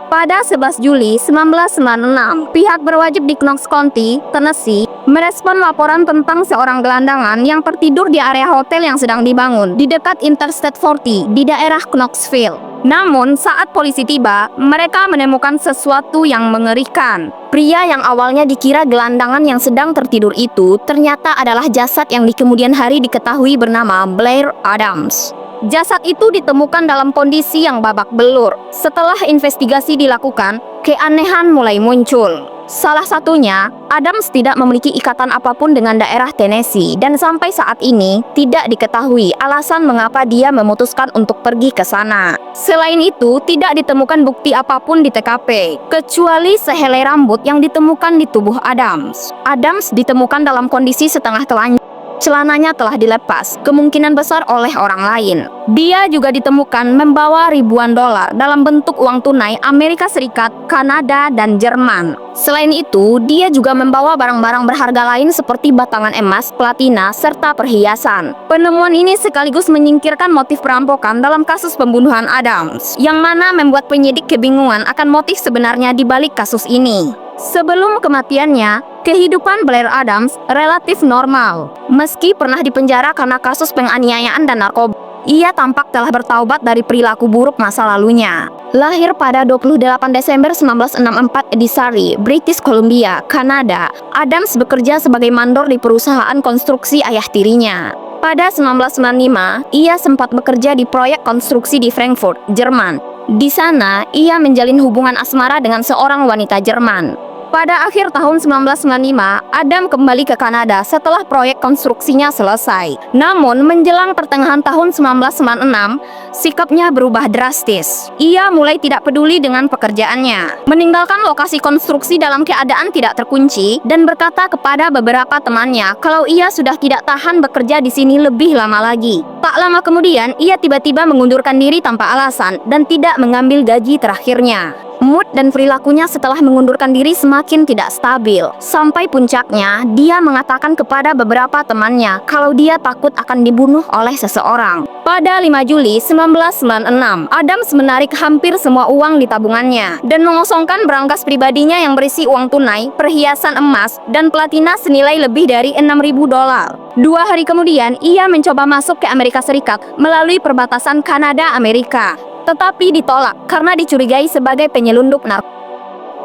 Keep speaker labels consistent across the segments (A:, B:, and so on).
A: Pada 11 Juli 1996, pihak berwajib di Knox County, Tennessee, merespon laporan tentang seorang gelandangan yang tertidur di area hotel yang sedang dibangun di dekat Interstate 40 di daerah Knoxville. Namun, saat polisi tiba, mereka menemukan sesuatu yang mengerikan. Pria yang awalnya dikira gelandangan yang sedang tertidur itu ternyata adalah jasad yang di kemudian hari diketahui bernama Blair Adams. Jasad itu ditemukan dalam kondisi yang babak belur. Setelah investigasi dilakukan, keanehan mulai muncul. Salah satunya, Adams tidak memiliki ikatan apapun dengan daerah Tennessee dan sampai saat ini tidak diketahui alasan mengapa dia memutuskan untuk pergi ke sana. Selain itu, tidak ditemukan bukti apapun di TKP, kecuali sehelai rambut yang ditemukan di tubuh Adams. Adams ditemukan dalam kondisi setengah telanjang. Celananya telah dilepas, kemungkinan besar oleh orang lain. Dia juga ditemukan membawa ribuan dolar dalam bentuk uang tunai Amerika Serikat, Kanada, dan Jerman. Selain itu, dia juga membawa barang-barang berharga lain seperti batangan emas, platina, serta perhiasan. Penemuan ini sekaligus menyingkirkan motif perampokan dalam kasus pembunuhan Adams, yang mana membuat penyidik kebingungan akan motif sebenarnya di balik kasus ini. Sebelum kematiannya, kehidupan Blair Adams relatif normal. Meski pernah dipenjara karena kasus penganiayaan dan narkoba, ia tampak telah bertaubat dari perilaku buruk masa lalunya. Lahir pada 28 Desember 1964 di Surrey, British Columbia, Kanada, Adams bekerja sebagai mandor di perusahaan konstruksi ayah tirinya. Pada 1995, ia sempat bekerja di proyek konstruksi di Frankfurt, Jerman. Di sana, ia menjalin hubungan asmara dengan seorang wanita Jerman. Pada akhir tahun 1995, Adam kembali ke Kanada setelah proyek konstruksinya selesai. Namun, menjelang pertengahan tahun 1996, sikapnya berubah drastis. Ia mulai tidak peduli dengan pekerjaannya, meninggalkan lokasi konstruksi dalam keadaan tidak terkunci, dan berkata kepada beberapa temannya kalau ia sudah tidak tahan bekerja di sini lebih lama lagi. Tak lama kemudian, ia tiba-tiba mengundurkan diri tanpa alasan dan tidak mengambil gaji terakhirnya. Mood dan perilakunya setelah mengundurkan diri semakin tidak stabil. Sampai puncaknya, dia mengatakan kepada beberapa temannya kalau dia takut akan dibunuh oleh seseorang. Pada 5 Juli 1996, Adams menarik hampir semua uang di tabungannya dan mengosongkan berangkas pribadinya yang berisi uang tunai, perhiasan emas, dan platina senilai lebih dari 6.000 dolar. 2 hari kemudian, ia mencoba masuk ke Amerika Serikat melalui perbatasan Kanada-Amerika, tetapi ditolak karena dicurigai sebagai penyelundup narkoba.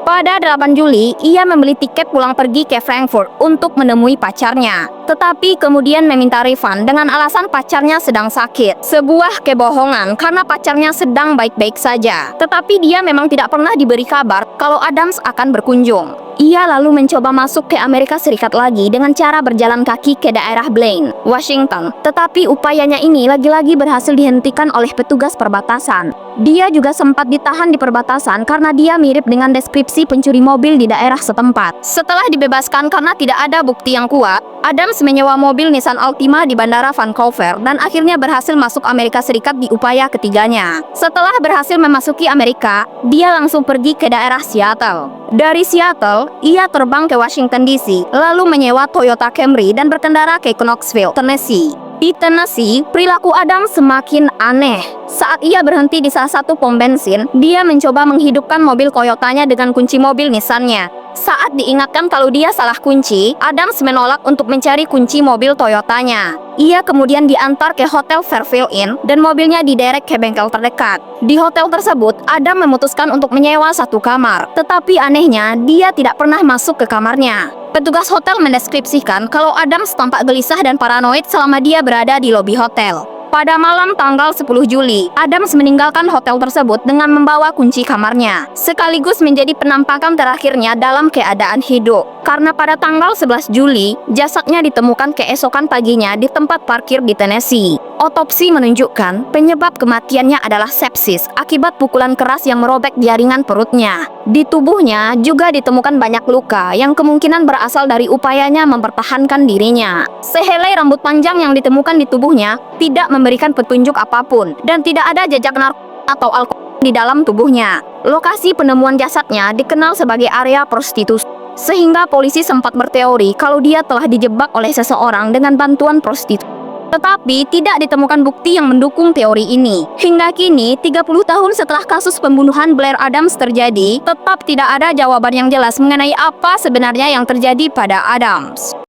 A: Pada 8 Juli, ia membeli tiket pulang pergi ke Frankfurt untuk menemui pacarnya, tetapi kemudian meminta refund dengan alasan pacarnya sedang sakit. Sebuah kebohongan karena pacarnya sedang baik-baik saja, tetapi dia memang tidak pernah diberi kabar kalau Adams akan berkunjung. Ia lalu mencoba masuk ke Amerika Serikat lagi dengan cara berjalan kaki ke daerah Blaine, Washington. Tetapi upayanya ini lagi-lagi berhasil dihentikan oleh petugas perbatasan. Dia juga sempat ditahan di perbatasan karena dia mirip dengan deskripsi pencuri mobil di daerah setempat. Setelah dibebaskan karena tidak ada bukti yang kuat, Adams menyewa mobil Nissan Altima di Bandara Vancouver dan akhirnya berhasil masuk Amerika Serikat di upaya ketiganya. Setelah berhasil memasuki Amerika, dia langsung pergi ke daerah Seattle. Dari Seattle, ia terbang ke Washington DC, lalu menyewa Toyota Camry dan berkendara ke Knoxville, Tennessee. Di Tennessee, perilaku Adams semakin aneh. Saat ia berhenti di salah satu pom bensin, dia mencoba menghidupkan mobil Toyotanya dengan kunci mobil Nissan-nya. Saat diingatkan kalau dia salah kunci, Adams menolak untuk mencari kunci mobil Toyotanya. Ia kemudian diantar ke Hotel Fairfield Inn dan mobilnya diderek ke bengkel terdekat. Di hotel tersebut, Adam memutuskan untuk menyewa satu kamar. Tetapi anehnya, dia tidak pernah masuk ke kamarnya. Petugas hotel mendeskripsikan kalau Adams tampak gelisah dan paranoid selama dia berada di lobi hotel. Pada malam tanggal 10 Juli, Adams meninggalkan hotel tersebut dengan membawa kunci kamarnya, sekaligus menjadi penampakan terakhirnya dalam keadaan hidup. Karena pada tanggal 11 Juli, jasadnya ditemukan keesokan paginya di tempat parkir di Tennessee. Otopsi menunjukkan penyebab kematiannya adalah sepsis akibat pukulan keras yang merobek jaringan perutnya. Di tubuhnya juga ditemukan banyak luka yang kemungkinan berasal dari upayanya mempertahankan dirinya. Sehelai rambut panjang yang ditemukan di tubuhnya tidak memberikan petunjuk apapun dan tidak ada jejak narkoba atau alkohol di dalam tubuhnya. Lokasi penemuan jasadnya dikenal sebagai area prostitusi, sehingga polisi sempat berteori kalau dia telah dijebak oleh seseorang dengan bantuan prostitusi. Tetapi tidak ditemukan bukti yang mendukung teori ini. Hingga kini, 30 tahun setelah kasus pembunuhan Blair Adams terjadi, tetap tidak ada jawaban yang jelas mengenai apa sebenarnya yang terjadi pada Adams.